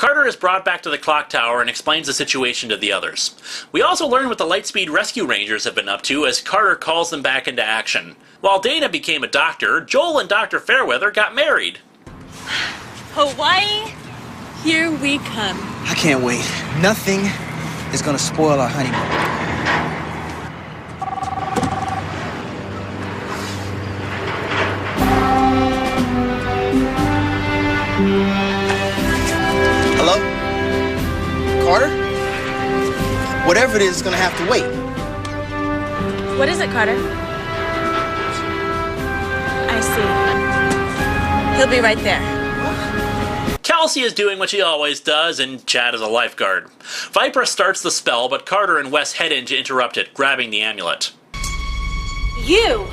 Carter is brought back to the clock tower and explains the situation to the others. We also learn what the Lightspeed Rescue Rangers have been up to as Carter calls them back into action. While Dana became a doctor, Joel and Dr. Fairweather got married. Hawaii, here we come. I can't wait. Nothing is gonna spoil our honeymoon. Hello? Carter? Whatever it is, it's gonna have to wait. What is it, Carter? I see. He'll be right there. Kelsey is doing what she always does, and Chad is a lifeguard. Viper starts the spell, but Carter and Wes head in to interrupt it, grabbing the amulet. You!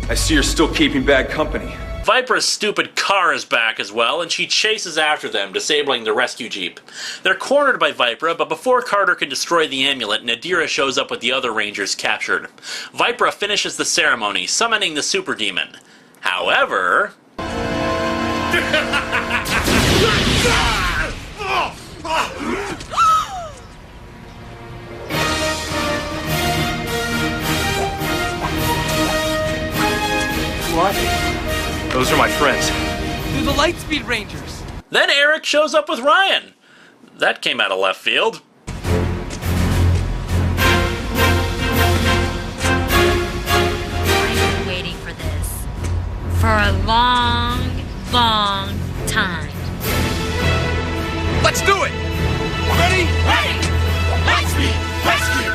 I see you're still keeping bad company. Viper's stupid car is back as well, and she chases after them, disabling the rescue jeep. They're cornered by Vipra, but before Carter can destroy the amulet, Nadira shows up with the other Rangers captured. Vipra finishes the ceremony, summoning the super demon. However... What? Those are my friends. They're the Lightspeed Rangers. Then Eric shows up with Ryan. That came out of left field. I've been waiting for this for a long, long time. Let's do it! Ready? Ready! Lightspeed Rescue!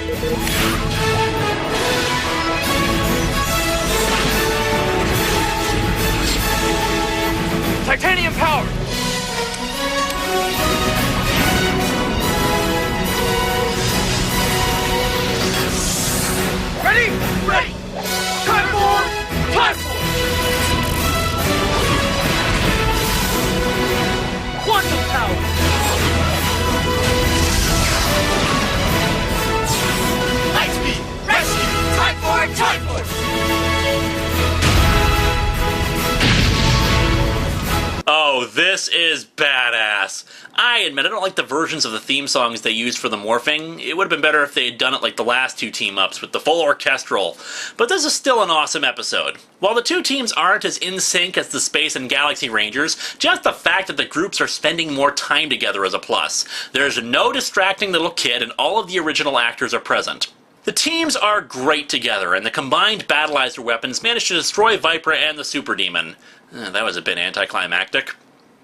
Titanium power! Ready? Ready! Time for! Time for! Quantum power! Lightspeed! Rescue! Time for! Time for! Oh, this is badass. I admit I don't like the versions of the theme songs they used for the morphing. It would have been better if they had done it like the last two team-ups with the full orchestral. But this is still an awesome episode. While the two teams aren't as in sync as the Space and Galaxy Rangers, just the fact that the groups are spending more time together is a plus. There's no distracting little kid and all of the original actors are present. The teams are great together, and the combined battleizer weapons manage to destroy Vipra and the Super Demon. That was a bit anticlimactic.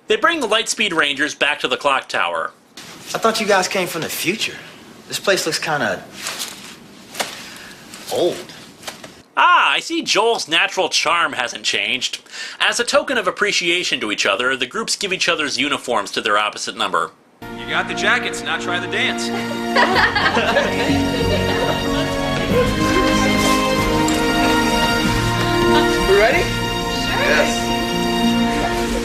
They bring the Lightspeed Rangers back to the clock tower. I thought you guys came from the future. This place looks kinda... old. Ah, I see Joel's natural charm hasn't changed. As a token of appreciation to each other, the groups give each other's uniforms to their opposite number. You got the jackets, now try the dance. We ready? Yes.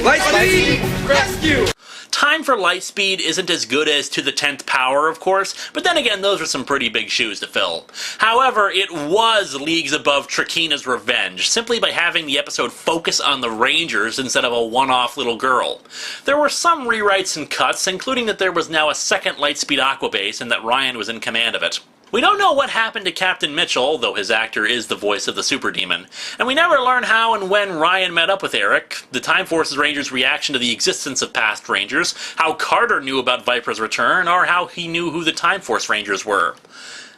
Lightspeed Rescue! Time for Lightspeed isn't as good as To the 10th Power, of course, but then again, those are some pretty big shoes to fill. However, it was leagues above Trakina's Revenge, simply by having the episode focus on the Rangers instead of a one-off little girl. There were some rewrites and cuts, including that there was now a second Lightspeed Aquabase and that Ryan was in command of it. We don't know what happened to Captain Mitchell, though his actor is the voice of the Super Demon, and we never learn how and when Ryan met up with Eric, the Time Forces Rangers' reaction to the existence of past Rangers, how Carter knew about Viper's return, or how he knew who the Time Force Rangers were.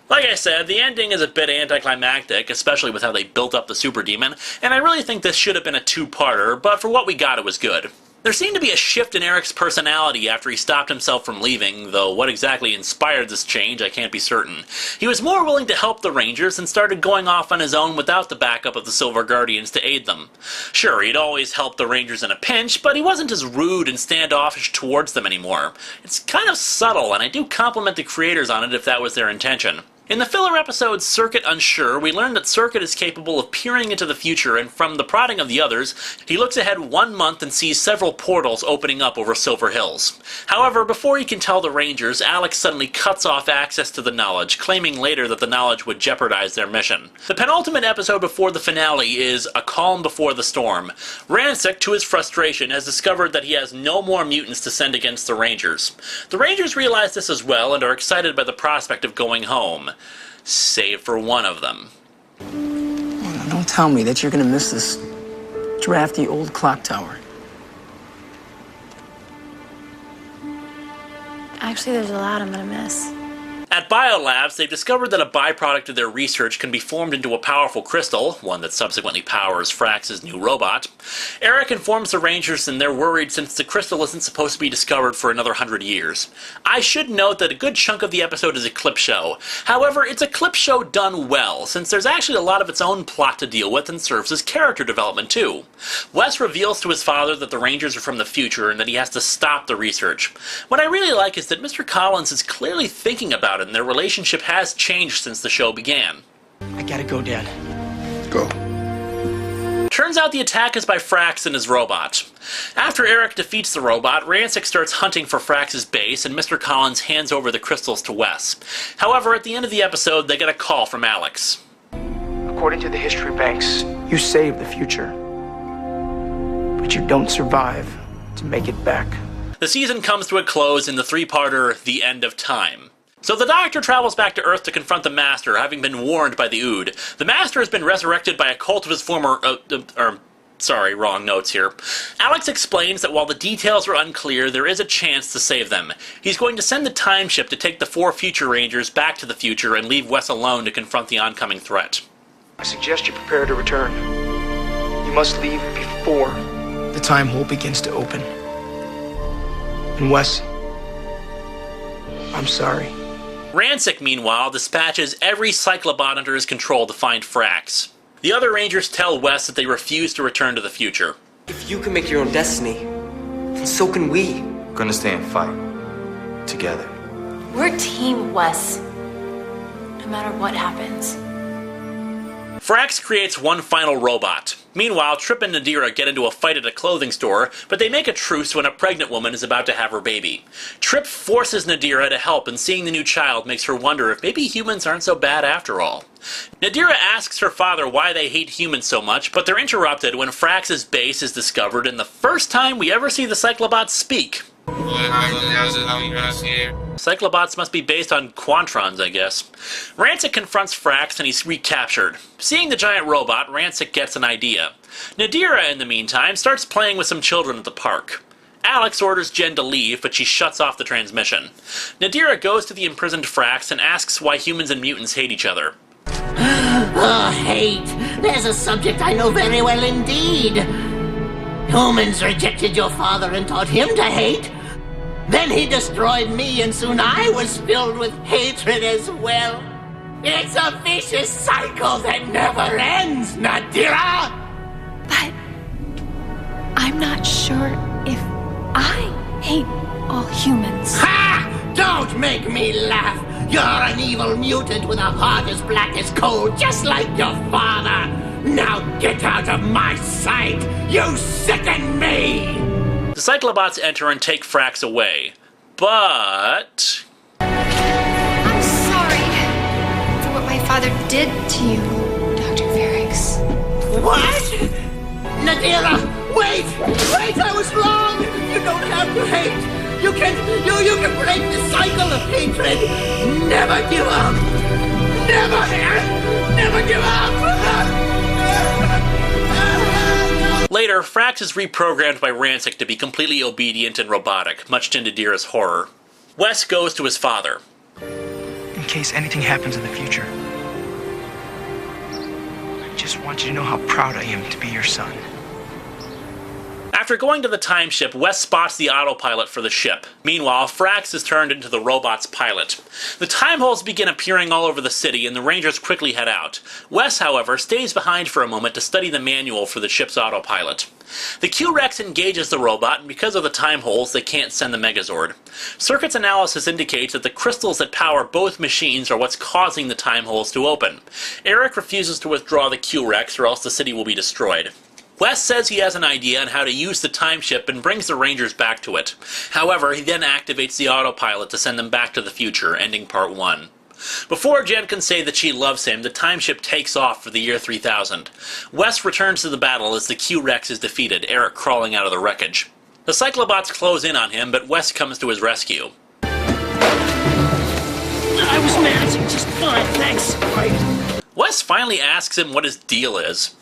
Like I said, the ending is a bit anticlimactic, especially with how they built up the Super Demon, and I really think this should have been a two-parter, but for what we got it was good. There seemed to be a shift in Eric's personality after he stopped himself from leaving, though what exactly inspired this change I can't be certain. He was more willing to help the Rangers and started going off on his own without the backup of the Silver Guardians to aid them. Sure, he'd always helped the Rangers in a pinch, but he wasn't as rude and standoffish towards them anymore. It's kind of subtle, and I do compliment the creators on it if that was their intention. In the filler episode Circuit Unsure, we learn that Circuit is capable of peering into the future, and from the prodding of the others, he looks ahead 1 month and sees several portals opening up over Silver Hills. However, before he can tell the Rangers, Alex suddenly cuts off access to the knowledge, claiming later that the knowledge would jeopardize their mission. The penultimate episode before the finale is A Calm Before the Storm. Rancic, to his frustration, has discovered that he has no more mutants to send against the Rangers. The Rangers realize this as well and are excited by the prospect of going home. Save for one of them. Oh, don't tell me that you're gonna miss this drafty old clock tower. Actually, there's a lot I'm gonna miss. At Biolabs, they've discovered that a byproduct of their research can be formed into a powerful crystal, one that subsequently powers Frax's new robot. Eric informs the Rangers and they're worried since the crystal isn't supposed to be discovered for another 100 years. I should note that a good chunk of the episode is a clip show. However, it's a clip show done well, since there's actually a lot of its own plot to deal with and serves as character development too. Wes reveals to his father that the Rangers are from the future and that he has to stop the research. What I really like is that Mr. Collins is clearly thinking about it, and their relationship has changed since the show began. I gotta go, Dad. Go. Turns out the attack is by Frax and his robot. After Eric defeats the robot, Rancic starts hunting for Frax's base, and Mr. Collins hands over the crystals to Wes. However, at the end of the episode, they get a call from Alex. According to the history banks, you saved the future. But you don't survive to make it back. The season comes to a close in the three-parter The End of Time. So the Doctor travels back to Earth to confront the Master, having been warned by the Ood. The Master has been resurrected by a cult of his former... sorry, wrong notes here. Alex explains that while the details are unclear, there is a chance to save them. He's going to send the time ship to take the 4 future Rangers back to the future and leave Wes alone to confront the oncoming threat. I suggest you prepare to return. You must leave before the time hole begins to open. And Wes, I'm sorry. Rancic, meanwhile, dispatches every Cyclobot under his control to find Frax. The other Rangers tell Wes that they refuse to return to the future. If you can make your own destiny, then so can we. We're gonna stay and fight. Together. We're Team Wes. No matter what happens. Frax creates one final robot. Meanwhile, Trip and Nadira get into a fight at a clothing store, but they make a truce when a pregnant woman is about to have her baby. Trip forces Nadira to help, and seeing the new child makes her wonder if maybe humans aren't so bad after all. Nadira asks her father why they hate humans so much, but they're interrupted when Frax's base is discovered, and the first time we ever see the Cyclobots speak. Cyclobots must be based on Quantrons, I guess. Rancic confronts Frax and he's recaptured. Seeing the giant robot, Rancic gets an idea. Nadira, in the meantime, starts playing with some children at the park. Alex orders Jen to leave, but she shuts off the transmission. Nadira goes to the imprisoned Frax and asks why humans and mutants hate each other. Oh, hate. There's a subject I know very well indeed. Humans rejected your father and taught him to hate. Then he destroyed me, and soon I was filled with hatred as well. It's a vicious cycle that never ends, Nadira! But I'm not sure if I hate all humans. Ha! Don't make me laugh! You're an evil mutant with a heart as black as coal, just like your father! Now get out of my sight! You sicken me! The Cyclobots enter and take Frax away. But... I'm sorry for what my father did to you, Dr. Ferrix. What? Nadira, wait! Wait, I was wrong! You don't have to hate! You can break the cycle of hatred! Never give up! Never give up! Later, Frax is reprogrammed by Rancic to be completely obedient and robotic, much to Nadira's horror. Wes goes to his father. In case anything happens in the future, I just want you to know how proud I am to be your son. After going to the time ship, Wes spots the autopilot for the ship. Meanwhile, Frax is turned into the robot's pilot. The time holes begin appearing all over the city, and the Rangers quickly head out. Wes, however, stays behind for a moment to study the manual for the ship's autopilot. The Q-Rex engages the robot, and because of the time holes, they can't send the Megazord. Circuits analysis indicates that the crystals that power both machines are what's causing the time holes to open. Eric refuses to withdraw the Q-Rex, or else the city will be destroyed. Wes says he has an idea on how to use the time ship and brings the Rangers back to it. However, he then activates the autopilot to send them back to the future, ending Part 1. Before Jen can say that she loves him, the time ship takes off for the year 3000. Wes returns to the battle as the Q-Rex is defeated, Eric crawling out of the wreckage. The Cyclobots close in on him, but Wes comes to his rescue. I was managing just fine, thanks. Wes finally asks him what his deal is.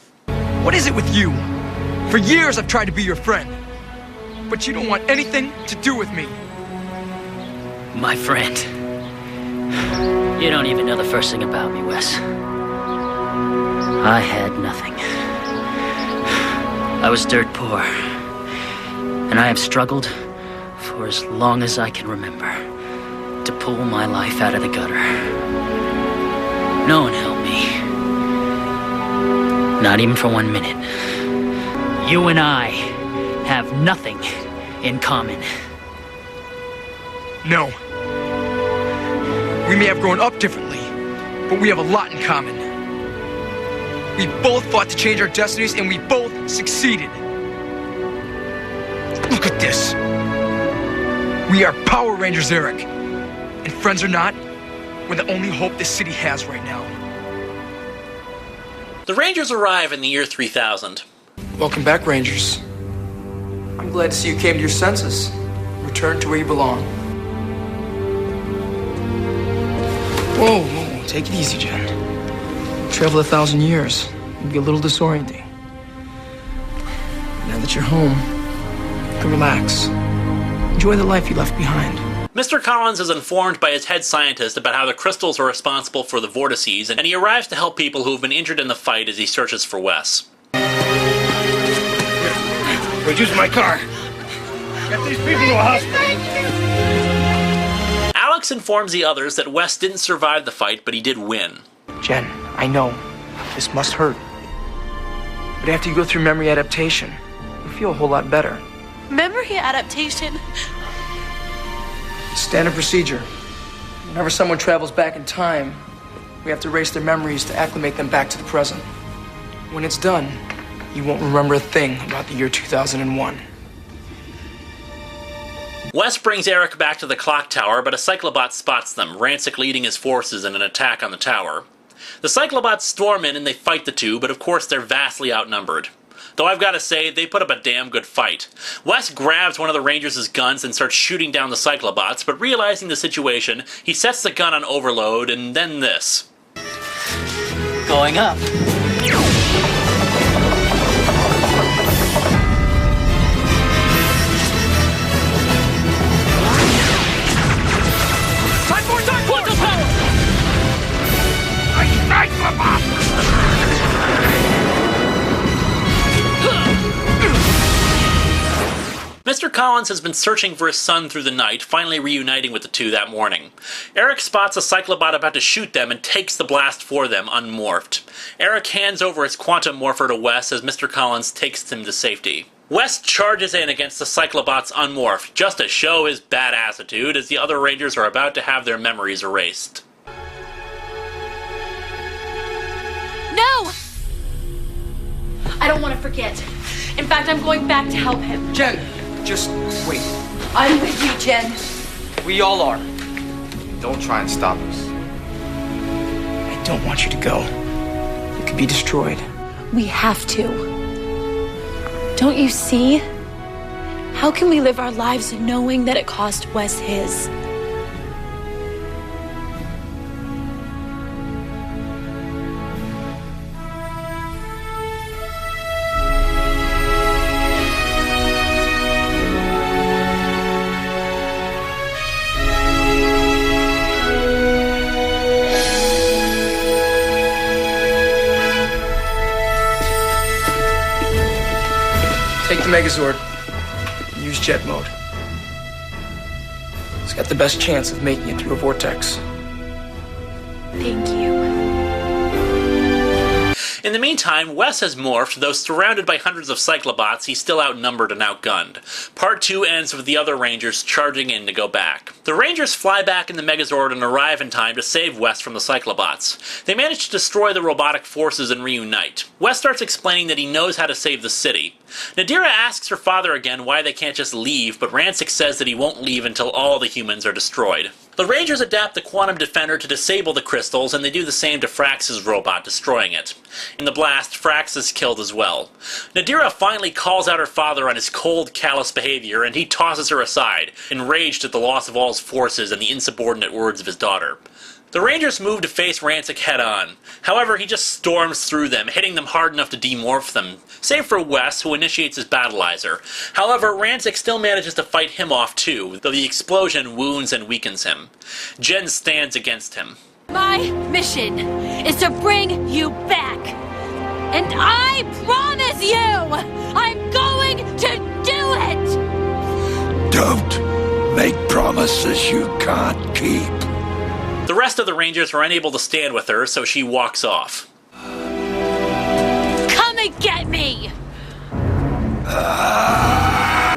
What is it with you? For years I've tried to be your friend, but you don't want anything to do with me. My friend. You don't even know the first thing about me, Wes. I had nothing. I was dirt poor, and I have struggled for as long as I can remember to pull my life out of the gutter. No one helped me. Not even for 1 minute. You and I have nothing in common. No. We may have grown up differently, but we have a lot in common. We both fought to change our destinies, and we both succeeded. Look at this. We are Power Rangers, Eric. And friends or not, we're the only hope this city has right now. The Rangers arrive in the year 3000. Welcome back, Rangers. I'm glad to see you came to your senses. Return to where you belong. Whoa, take it easy, Jen. Travel 1,000 years. It'd be a little disorienting. Now that you're home, you can relax. Enjoy the life you left behind. Mr. Collins is informed by his head scientist about how the crystals are responsible for the vortices, and he arrives to help people who have been injured in the fight as he searches for Wes. Reduce my car. Get these people to a hospital. Alex informs the others that Wes didn't survive the fight, but he did win. Jen, I know. This must hurt. But after you go through memory adaptation, you'll feel a whole lot better. Memory adaptation? Standard procedure. Whenever someone travels back in time, we have to erase their memories to acclimate them back to the present. When it's done, you won't remember a thing about the year 2001. Wes brings Eric back to the clock tower, but a Cyclobot spots them, Rancic leading his forces in an attack on the tower. The Cyclobots storm in and they fight the two, but of course they're vastly outnumbered. Though I've got to say, they put up a damn good fight. Wes grabs one of the Rangers' guns and starts shooting down the Cyclobots, but realizing the situation, he sets the gun on overload, and then this. Going up. Time for quantum power! Mr. Collins has been searching for his son through the night, finally reuniting with the two that morning. Eric spots a Cyclobot about to shoot them and takes the blast for them, unmorphed. Eric hands over his quantum morpher to Wes as Mr. Collins takes him to safety. Wes charges in against the Cyclobots unmorphed, just to show his badassitude as the other Rangers are about to have their memories erased. No! I don't want to forget. In fact, I'm going back to help him. Jen, just wait. I'm with you, Jen. We all are. Don't try and stop us. I don't want you to go. You could be destroyed. We have to. Don't you see? How can we live our lives knowing that it cost Wes his? Take the Megazord. use jet mode. It's got the best chance of making it through a vortex. Thank you. In the meantime, Wes has morphed, though surrounded by hundreds of Cyclobots, he's still outnumbered and outgunned. Part 2 ends with the other Rangers charging in to go back. The Rangers fly back in the Megazord and arrive in time to save Wes from the Cyclobots. They manage to destroy the robotic forces and reunite. Wes starts explaining that he knows how to save the city. Nadira asks her father again why they can't just leave, but Rancic says that he won't leave until all the humans are destroyed. The Rangers adapt the Quantum Defender to disable the crystals, and they do the same to Frax's robot, destroying it. In the blast, Frax is killed as well. Nadira finally calls out her father on his cold, callous behavior, and he tosses her aside, enraged at the loss of all his forces and the insubordinate words of his daughter. The Rangers move to face Rancic head-on. However, he just storms through them, hitting them hard enough to demorph them, save for Wes, who initiates his battleizer. However, Rancic still manages to fight him off too, though the explosion wounds and weakens him. Jen stands against him. My mission is to bring you back. And I promise you, I'm going to do it! Don't make promises you can't keep. The rest of the Rangers are unable to stand with her, so she walks off. Come and get me!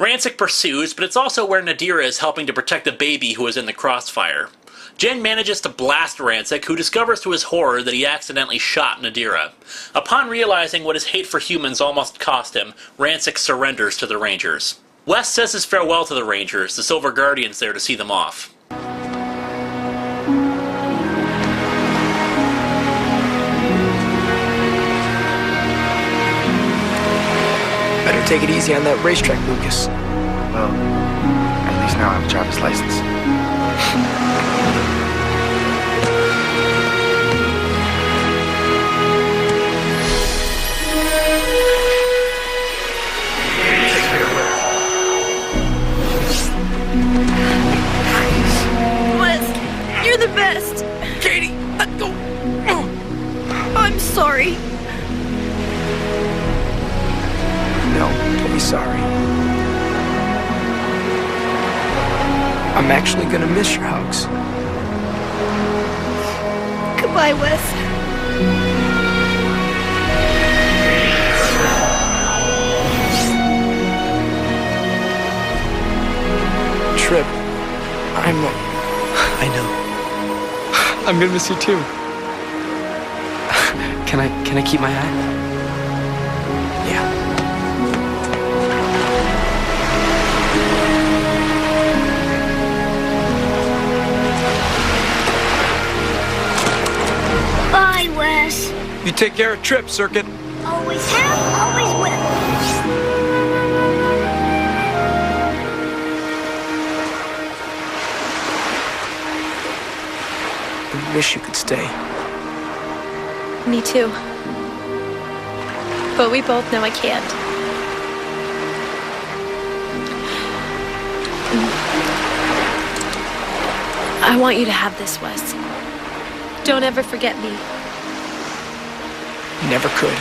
Rancic pursues, but it's also where Nadira is helping to protect the baby who is in the crossfire. Jen manages to blast Rancic, who discovers to his horror that he accidentally shot Nadira. Upon realizing what his hate for humans almost cost him, Rancic surrenders to the Rangers. Wes says his farewell to the Rangers, the Silver Guardians there to see them off. Better take it easy on that racetrack, Lucas. Well, at least now I have a driver's license. Wes, you're the best. Katie, let go. I'm sorry. No, don't be sorry. I'm actually gonna miss your hugs. Goodbye, Wes. Trip, I know. I'm gonna miss you too. Can I keep my hat? Yeah. Bye, Wes. You take care of Trip, Circuit. Always have, always will. I wish you could stay. Me too. But we both know I can't. I want you to have this, Wes. Don't ever forget me. Never could.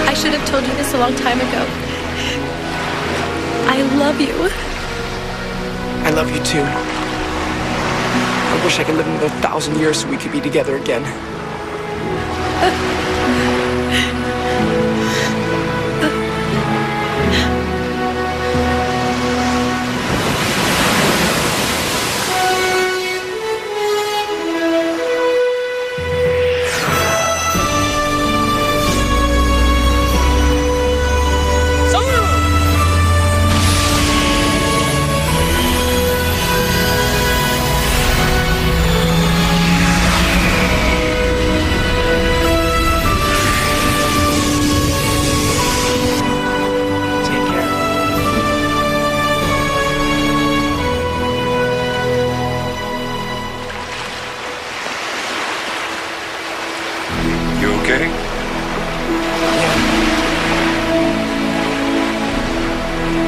I should have told you this a long time ago. I love you. I love you too. I wish I could live another 1,000 years so we could be together again.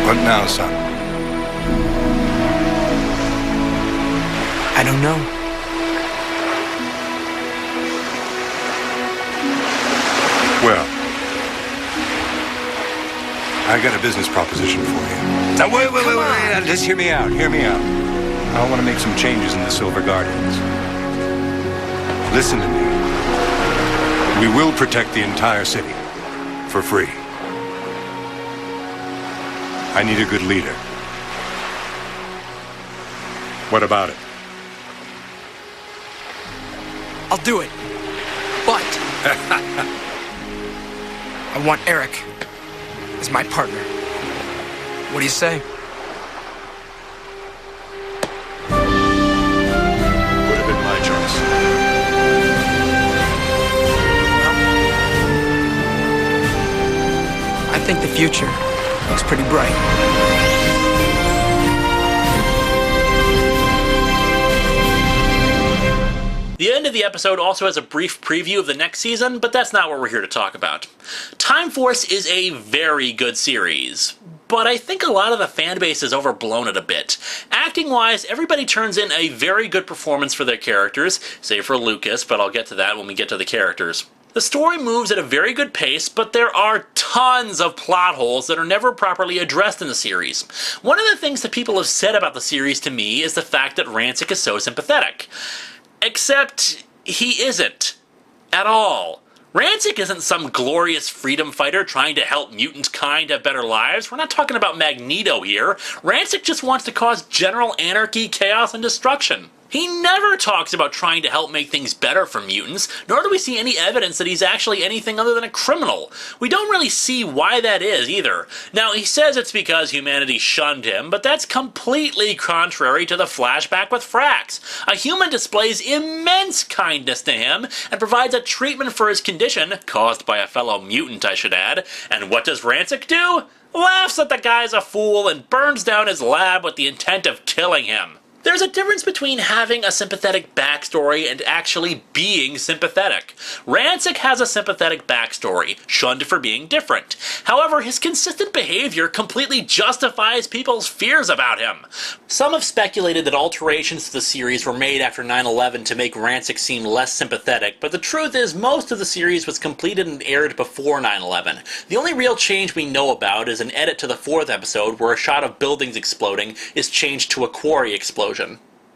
What now, son? I don't know. Well, I got a business proposition for you. Now, wait. Just hear me out. I want to make some changes in the Silver Guardians. Listen to me. We will protect the entire city. For free. I need a good leader. What about it? I'll do it. But I want Eric as my partner. What do you say? Would have been my choice. I think the future looks pretty bright. The end of the episode also has a brief preview of the next season, but that's not what we're here to talk about. Time Force is a very good series, but I think a lot of the fan base has overblown it a bit. Acting-wise, everybody turns in a very good performance for their characters, save for Lucas, but I'll get to that when we get to the characters. The story moves at a very good pace, but there are tons of plot holes that are never properly addressed in the series. One of the things that people have said about the series to me is the fact that Rancic is so sympathetic. Except, he isn't. At all. Rancic isn't some glorious freedom fighter trying to help mutant kind have better lives. We're not talking about Magneto here. Rancic just wants to cause general anarchy, chaos, and destruction. He never talks about trying to help make things better for mutants, nor do we see any evidence that he's actually anything other than a criminal. We don't really see why that is, either. Now, he says it's because humanity shunned him, but that's completely contrary to the flashback with Frax. A human displays immense kindness to him, and provides a treatment for his condition, caused by a fellow mutant, I should add. And what does Rancic do? Laughs that the guy's a fool and burns down his lab with the intent of killing him. There's a difference between having a sympathetic backstory and actually being sympathetic. Rancic has a sympathetic backstory, shunned for being different. However, his consistent behavior completely justifies people's fears about him. Some have speculated that alterations to the series were made after 9/11 to make Rancic seem less sympathetic, but the truth is most of the series was completed and aired before 9/11. The only real change we know about is an edit to the 4th episode where a shot of buildings exploding is changed to a quarry explosion.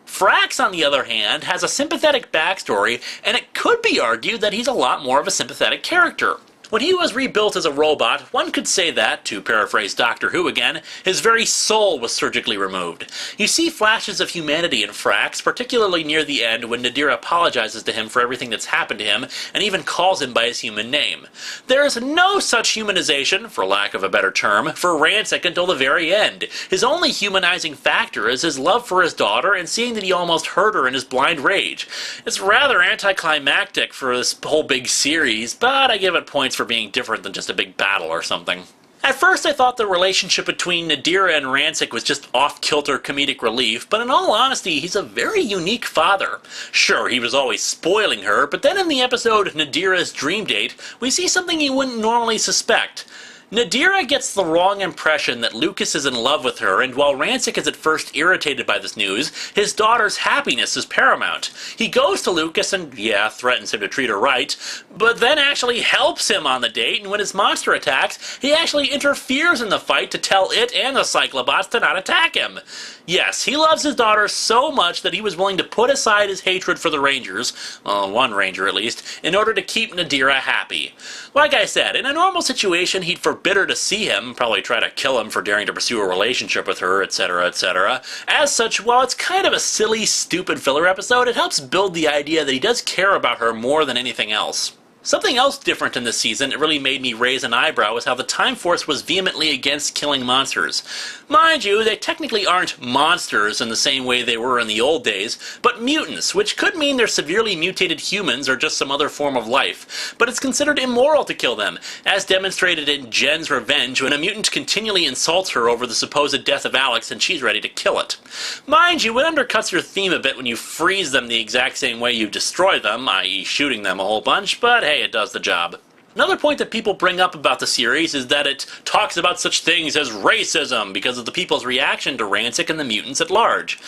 Frax, on the other hand, has a sympathetic backstory, and it could be argued that he's a lot more of a sympathetic character. When he was rebuilt as a robot, one could say that, to paraphrase Doctor Who again, his very soul was surgically removed. You see flashes of humanity in Frax, particularly near the end when Nadira apologizes to him for everything that's happened to him, and even calls him by his human name. There is no such humanization, for lack of a better term, for Rancic until the very end. His only humanizing factor is his love for his daughter and seeing that he almost hurt her in his blind rage. It's rather anticlimactic for this whole big series, but I give it points for being different than just a big battle or something. At first I thought the relationship between Nadira and Rancic was just off-kilter comedic relief, but in all honesty, he's a very unique father. Sure, he was always spoiling her, but then in the episode Nadira's Dream Date, we see something you wouldn't normally suspect. Nadira gets the wrong impression that Lucas is in love with her, and while Rancic is at first irritated by this news, his daughter's happiness is paramount. He goes to Lucas and, yeah, threatens him to treat her right, but then actually helps him on the date, and when his monster attacks, he actually interferes in the fight to tell it and the Cyclobots to not attack him. Yes, he loves his daughter so much that he was willing to put aside his hatred for the Rangers, well, one Ranger at least, in order to keep Nadira happy. Like I said, in a normal situation, he'd forbid her to see him, probably try to kill him for daring to pursue a relationship with her, etc., etc. As such, while it's kind of a silly, stupid filler episode, it helps build the idea that he does care about her more than anything else. Something else different in this season that really made me raise an eyebrow was how the Time Force was vehemently against killing monsters. Mind you, they technically aren't monsters in the same way they were in the old days, but mutants, which could mean they're severely mutated humans or just some other form of life. But it's considered immoral to kill them, as demonstrated in Jen's revenge when a mutant continually insults her over the supposed death of Alex and she's ready to kill it. Mind you, it undercuts your theme a bit when you freeze them the exact same way you destroy them, i.e. shooting them a whole bunch, but hey, it does the job. Another point that people bring up about the series is that it talks about such things as racism because of the people's reaction to Rancic and the mutants at large.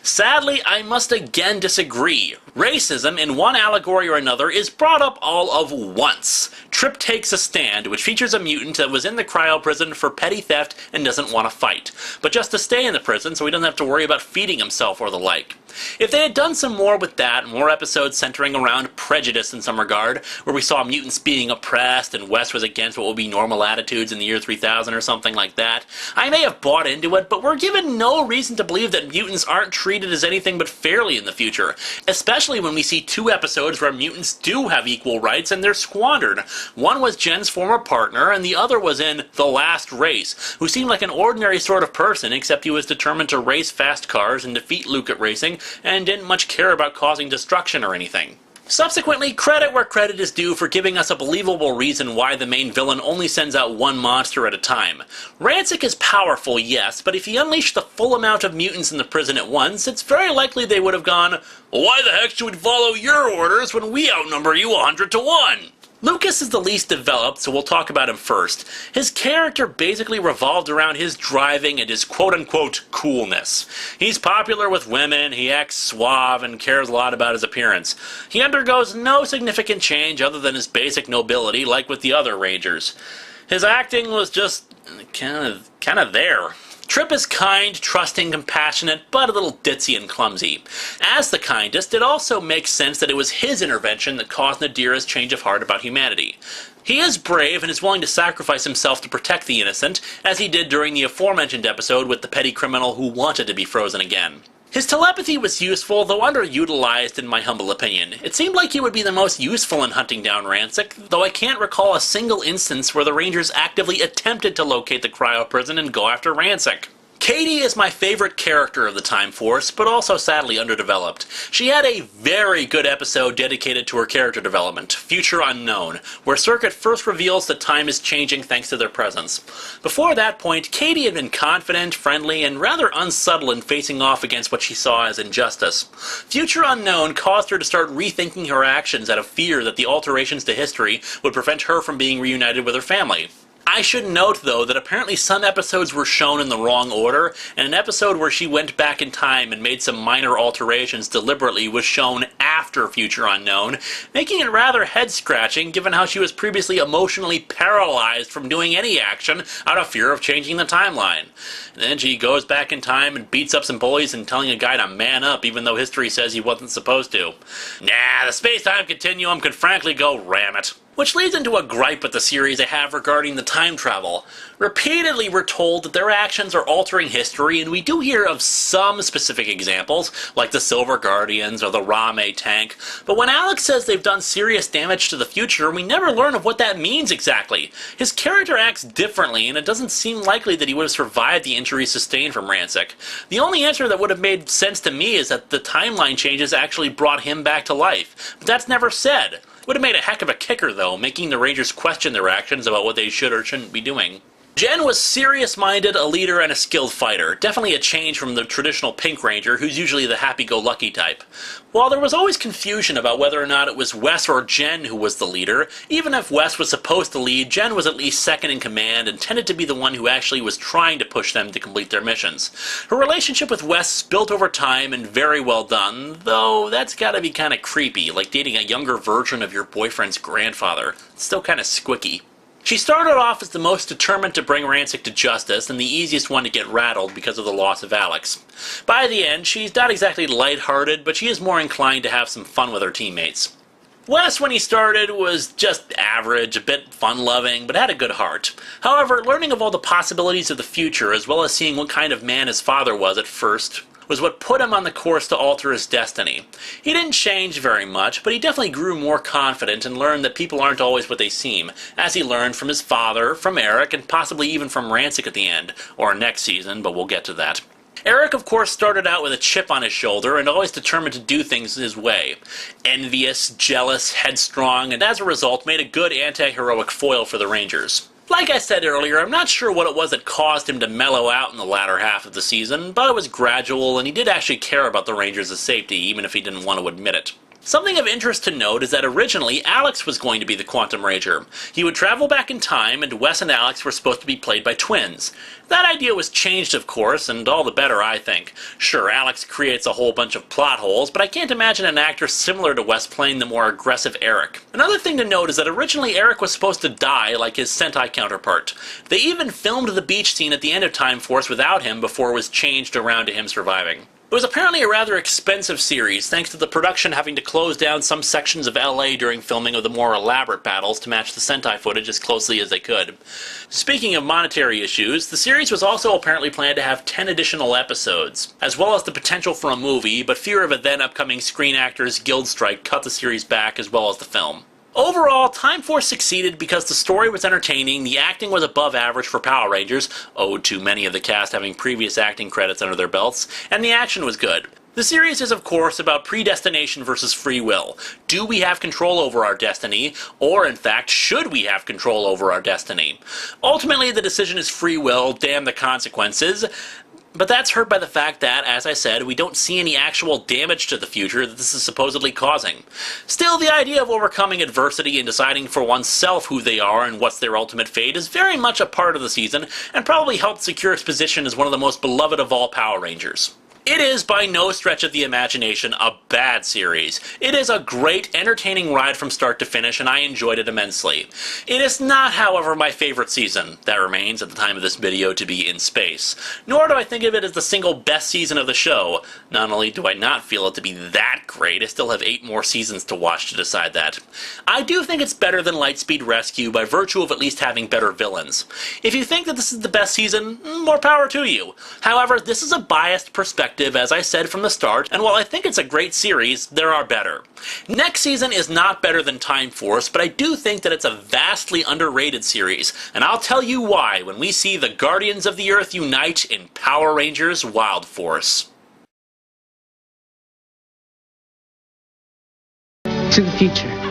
Sadly, I must again disagree. Racism, in one allegory or another, is brought up all of once. Trip Takes a Stand, which features a mutant that was in the cryo prison for petty theft and doesn't want to fight, but just to stay in the prison so he doesn't have to worry about feeding himself or the like. If they had done some more with that, more episodes centering around prejudice in some regard, where we saw mutants being oppressed and West was against what would be normal attitudes in the year 3000 or something like that, I may have bought into it, but we're given no reason to believe that mutants aren't treated as anything but fairly in the future, especially when we see 2 episodes where mutants do have equal rights and they're squandered. One was Jen's former partner, and the other was in The Last Race, who seemed like an ordinary sort of person, except he was determined to race fast cars and defeat Luke at racing, and didn't much care about causing destruction or anything. Subsequently, credit where credit is due for giving us a believable reason why the main villain only sends out one monster at a time. Rancic is powerful, yes, but if he unleashed the full amount of mutants in the prison at once, it's very likely they would have gone, "Why the heck should we follow your orders when we outnumber you 100 to 1? Lucas is the least developed, so we'll talk about him first. His character basically revolved around his driving and his quote-unquote coolness. He's popular with women, he acts suave, and cares a lot about his appearance. He undergoes no significant change other than his basic nobility, like with the other Rangers. His acting was just kind of there. Trip is kind, trusting, compassionate, but a little ditzy and clumsy. As the kindest, it also makes sense that it was his intervention that caused Nadira's change of heart about humanity. He is brave and is willing to sacrifice himself to protect the innocent, as he did during the aforementioned episode with the petty criminal who wanted to be frozen again. His telepathy was useful, though underutilized in my humble opinion. It seemed like he would be the most useful in hunting down Rancic, though I can't recall a single instance where the Rangers actively attempted to locate the cryo prison and go after Rancic. Katie is my favorite character of the Time Force, but also sadly underdeveloped. She had a very good episode dedicated to her character development, Future Unknown, where Circuit first reveals that time is changing thanks to their presence. Before that point, Katie had been confident, friendly, and rather unsubtle in facing off against what she saw as injustice. Future Unknown caused her to start rethinking her actions out of fear that the alterations to history would prevent her from being reunited with her family. I should note, though, that apparently some episodes were shown in the wrong order, and an episode where she went back in time and made some minor alterations deliberately was shown after Future Unknown, making it rather head-scratching given how she was previously emotionally paralyzed from doing any action out of fear of changing the timeline. And then she goes back in time and beats up some bullies and telling a guy to man up even though history says he wasn't supposed to. Nah, the space-time continuum could frankly go ram it. Which leads into a gripe with the series I have regarding the time travel. Repeatedly we're told that their actions are altering history, and we do hear of some specific examples, like the Silver Guardians or the Rame tank, but when Alex says they've done serious damage to the future, we never learn of what that means exactly. His character acts differently, and it doesn't seem likely that he would have survived the injuries sustained from Rancic. The only answer that would have made sense to me is that the timeline changes actually brought him back to life, but that's never said. Would have made a heck of a kicker, though, making the Rangers question their actions about what they should or shouldn't be doing. Jen was serious-minded, a leader, and a skilled fighter. Definitely a change from the traditional Pink Ranger, who's usually the happy-go-lucky type. While there was always confusion about whether or not it was Wes or Jen who was the leader, even if Wes was supposed to lead, Jen was at least second in command and tended to be the one who actually was trying to push them to complete their missions. Her relationship with Wes built over time and very well done, though that's gotta be kinda creepy, like dating a younger version of your boyfriend's grandfather. It's still kinda squicky. She started off as the most determined to bring Rancic to justice and the easiest one to get rattled because of the loss of Alex. By the end, she's not exactly lighthearted, but she is more inclined to have some fun with her teammates. Wes, when he started, was just average, a bit fun-loving, but had a good heart. However, learning of all the possibilities of the future, as well as seeing what kind of man his father was at first, was what put him on the course to alter his destiny. He didn't change very much, but he definitely grew more confident and learned that people aren't always what they seem, as he learned from his father, from Eric, and possibly even from Rancic at the end, or next season, but we'll get to that. Eric, of course, started out with a chip on his shoulder and always determined to do things his way. Envious, jealous, headstrong, and as a result made a good anti-heroic foil for the Rangers. Like I said earlier, I'm not sure what it was that caused him to mellow out in the latter half of the season, but it was gradual and he did actually care about the Rangers' safety, even if he didn't want to admit it. Something of interest to note is that originally Alex was going to be the Quantum Ranger. He would travel back in time, and Wes and Alex were supposed to be played by twins. That idea was changed, of course, and all the better, I think. Sure, Alex creates a whole bunch of plot holes, but I can't imagine an actor similar to Wes playing the more aggressive Eric. Another thing to note is that originally Eric was supposed to die like his Sentai counterpart. They even filmed the beach scene at the end of Time Force without him before it was changed around to him surviving. It was apparently a rather expensive series, thanks to the production having to close down some sections of LA during filming of the more elaborate battles to match the Sentai footage as closely as they could. Speaking of monetary issues, the series was also apparently planned to have 10 additional episodes, as well as the potential for a movie, but fear of a then upcoming Screen Actors Guild strike cut the series back as well as the film. Overall, Time Force succeeded because the story was entertaining, the acting was above average for Power Rangers, owed to many of the cast having previous acting credits under their belts, and the action was good. The series is, of course, about predestination versus free will. Do we have control over our destiny, or in fact, should we have control over our destiny? Ultimately, the decision is free will, damn the consequences. But that's hurt by the fact that, as I said, we don't see any actual damage to the future that this is supposedly causing. Still, the idea of overcoming adversity and deciding for oneself who they are and what's their ultimate fate is very much a part of the season, and probably helped secure its position as one of the most beloved of all Power Rangers. It is, by no stretch of the imagination, a bad series. It is a great, entertaining ride from start to finish, and I enjoyed it immensely. It is not, however, my favorite season. That remains, at the time of this video, to be in space. Nor do I think of it as the single best season of the show. Not only do I not feel it to be that great, I still have 8 more seasons to watch to decide that. I do think it's better than Lightspeed Rescue by virtue of at least having better villains. If you think that this is the best season, more power to you. However, this is a biased perspective, as I said from the start, and while I think it's a great series, there are better. Next season is not better than Time Force, but I do think that it's a vastly underrated series, and I'll tell you why when we see the Guardians of the Earth unite in Power Rangers Wild Force. To the future.